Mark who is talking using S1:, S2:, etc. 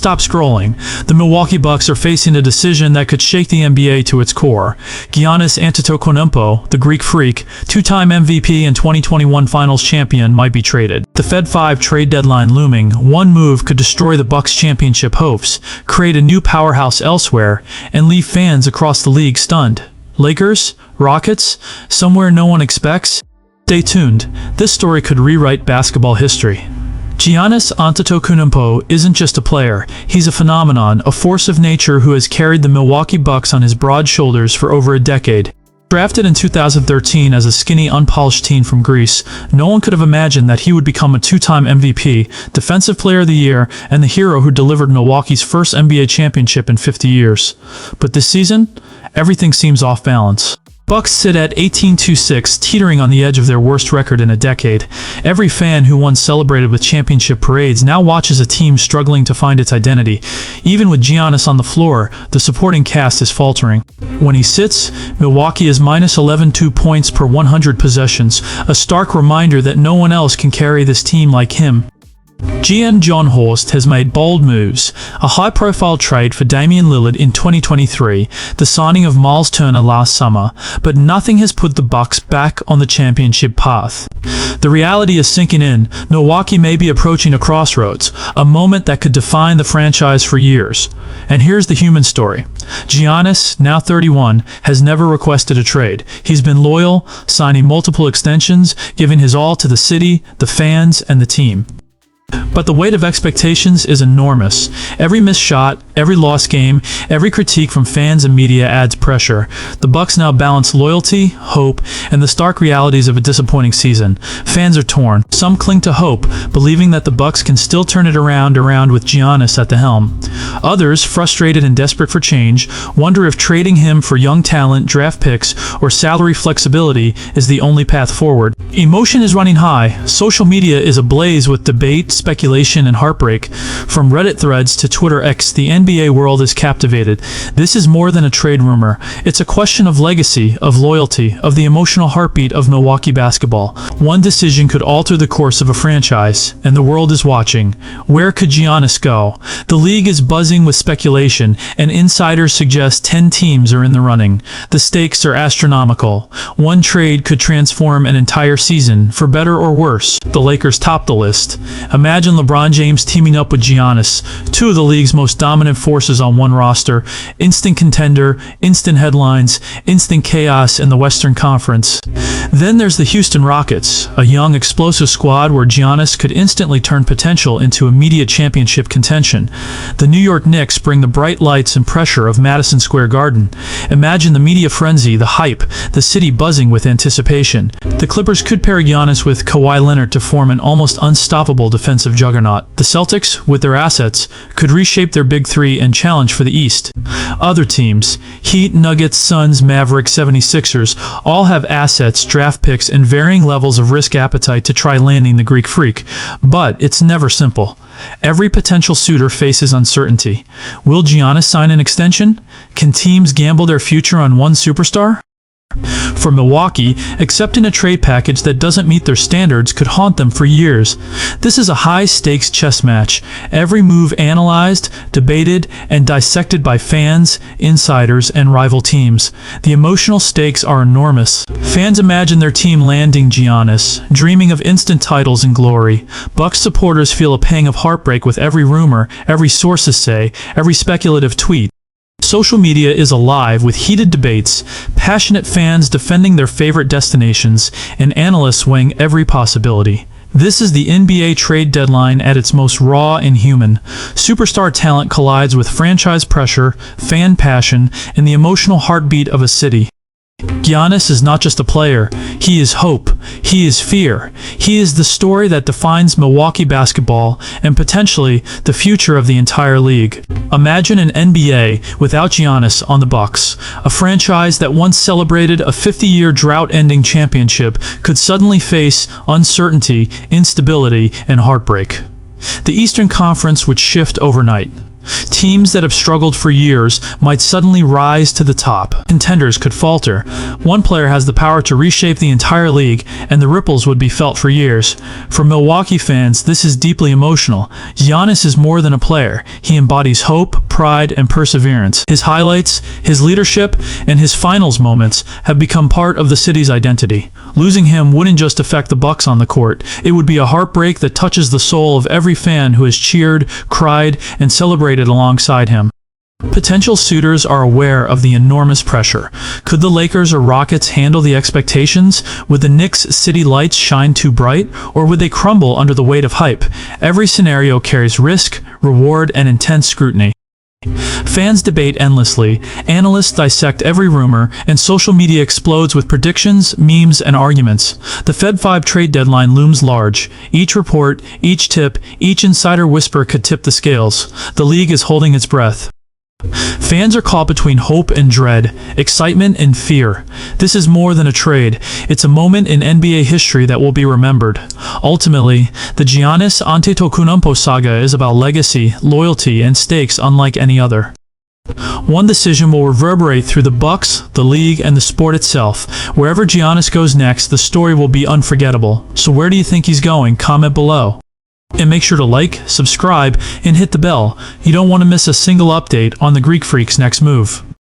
S1: stop scrolling. The Milwaukee Bucks are facing a decision that could shake the NBA to its core. Giannis Antetokounmpo, the Greek Freak, two-time MVP and 2021 Finals champion, might be traded. The Fed 5 trade deadline looming, one move could destroy the Bucks' championship hopes, create a new powerhouse elsewhere, and leave fans across the league stunned. Lakers? Rockets? Somewhere no one expects? Stay tuned. This story could rewrite basketball history. Giannis Antetokounmpo isn't just a player, he's a phenomenon, a force of nature who has carried the Milwaukee Bucks on his broad shoulders for over a decade. Drafted in 2013 as a skinny, unpolished teen from Greece, no one could have imagined that he would become a two-time MVP, Defensive Player of the Year, and the hero who delivered Milwaukee's first NBA championship in 50 years. But this season, everything seems off balance. Bucks sit at 18-6, teetering on the edge of their worst record in a decade. Every fan who once celebrated with championship parades now watches a team struggling to find its identity. Even with Giannis on the floor, the supporting cast is faltering. When he sits, Milwaukee is minus 11.2 points per 100 possessions, a stark reminder that no one else can carry this team like him. GM John Horst has made bold moves, a high-profile trade for Damian Lillard in 2023, the signing of Miles Turner last summer, but nothing has put the Bucks back on the championship path. The reality is sinking in. Milwaukee may be approaching a crossroads, a moment that could define the franchise for years. And here's the human story. Giannis, now 31, has never requested a trade. He's been loyal, signing multiple extensions, giving his all to the city, the fans, and the team. But the weight of expectations is enormous. Every missed shot, every lost game, every critique from fans and media adds pressure. The Bucks now balance loyalty, hope, and the stark realities of a disappointing season. Fans are torn. Some cling to hope, believing that the Bucks can still turn it around with Giannis at the helm. Others, frustrated and desperate for change, wonder if trading him for young talent, draft picks, or salary flexibility is the only path forward. Emotion is running high. Social media is ablaze with debate, speculation, and heartbreak. From Reddit threads to Twitter X, the NBA world is captivated. This is more than a trade rumor. It's a question of legacy, of loyalty, of the emotional heartbeat of Milwaukee basketball. One decision could alter the course of a franchise, and the world is watching. Where could Giannis go? The league is buzzing with speculation, and insiders suggest 10 teams are in the running. The stakes are astronomical. One trade could transform an entire season, for better or worse. The Lakers top the list. Imagine LeBron James teaming up with Giannis, two of the league's most dominant forces on one roster. Instant contender, instant headlines, instant chaos in the Western Conference. Then there's the Houston Rockets, a young, explosive squad where Giannis could instantly turn potential into immediate championship contention. The New York Knicks bring the bright lights and pressure of Madison Square Garden. Imagine the media frenzy, the hype, the city buzzing with anticipation. The Clippers could pair Giannis with Kawhi Leonard to form an almost unstoppable defensive juggernaut. The Celtics, with their assets, could reshape their Big Three and challenge for the East. Other teams, Heat, Nuggets, Suns, Mavericks, 76ers, all have assets, draft picks, and varying levels of risk appetite to try landing the Greek Freak. But it's never simple. Every potential suitor faces uncertainty. Will Giannis sign an extension? Can teams gamble their future on one superstar? For Milwaukee, accepting a trade package that doesn't meet their standards could haunt them for years. This is a high-stakes chess match, every move analyzed, debated, and dissected by fans, insiders, and rival teams. The emotional stakes are enormous. Fans imagine their team landing Giannis, dreaming of instant titles and glory. Bucks supporters feel a pang of heartbreak with every rumor, every sources say, every speculative tweet. Social media is alive with heated debates, passionate fans defending their favorite destinations, and analysts weighing every possibility. This is the NBA trade deadline at its most raw and human. Superstar talent collides with franchise pressure, fan passion, and the emotional heartbeat of a city. Giannis is not just a player. He is hope. He is fear. He is the story that defines Milwaukee basketball and potentially the future of the entire league. Imagine an NBA without Giannis on the Bucks. A franchise that once celebrated a 50-year drought-ending championship could suddenly face uncertainty, instability, and heartbreak. The Eastern Conference would shift overnight. Teams that have struggled for years might suddenly rise to the top. Contenders could falter. One player has the power to reshape the entire league, and the ripples would be felt for years. For Milwaukee fans, this is deeply emotional. Giannis is more than a player. He embodies hope, pride, and perseverance. His highlights, his leadership, and his finals moments have become part of the city's identity. Losing him wouldn't just affect the Bucks on the court. It would be a heartbreak that touches the soul of every fan who has cheered, cried, and celebrated alongside him. Potential suitors are aware of the enormous pressure. Could the Lakers or Rockets handle the expectations? Would the Knicks' city lights shine too bright? Or would they crumble under the weight of hype? Every scenario carries risk, reward, and intense scrutiny. Fans debate endlessly, analysts dissect every rumor, and social media explodes with predictions, memes, and arguments. The Fed 5 trade deadline looms large. Each report, each tip, each insider whisper could tip the scales. The league is holding its breath. Fans are caught between hope and dread, excitement and fear. This is more than a trade. It's a moment in NBA history that will be remembered. Ultimately, the Giannis Antetokounmpo saga is about legacy, loyalty, and stakes unlike any other. One decision will reverberate through the Bucks, the league, and the sport itself. Wherever Giannis goes next, the story will be unforgettable. So where do you think he's going? Comment below. And make sure to like, subscribe, and hit the bell. You don't want to miss a single update on the Greek Freak's next move.